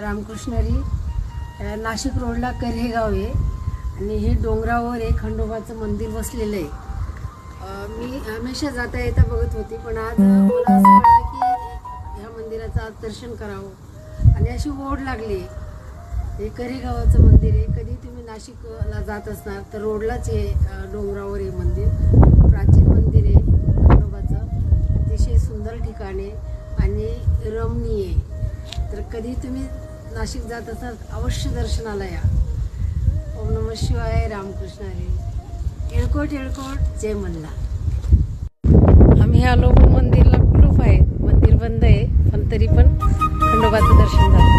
रामकृष्णरी नाशिक रोडला कऱ्हेगाव आहे आणि हे डोंगरावर एक खंडोबाचं मंदिर बसलेलं आहे. मी हमेशा जाता येता बघत होती, पण आज मला असं वाटलं की ह्या मंदिराचं आज दर्शन करावं आणि अशी ओढ लागली. हे कऱ्हेगावाचं मंदिर आहे. कधी तुम्ही नाशिकला जात असणार तर रोडलाच हे डोंगरावर हे मंदिर प्राचीन मंदिर आहे खंडोबाचं. अतिशय सुंदर ठिकाण आहे आणि रमणीय आहे. तर कधी तुम्ही नाशिक जात असाल अवश्य दर्शनाला या. ओम नमः शिवाय. रामकृष्ण हरी. येळकोट येळकोट जय मल्हार. आम्ही आलो पण मंदिरला कुलूप आहे, मंदिर बंद आहे, पण तरी पण खंडोबाचं दर्शन झालं.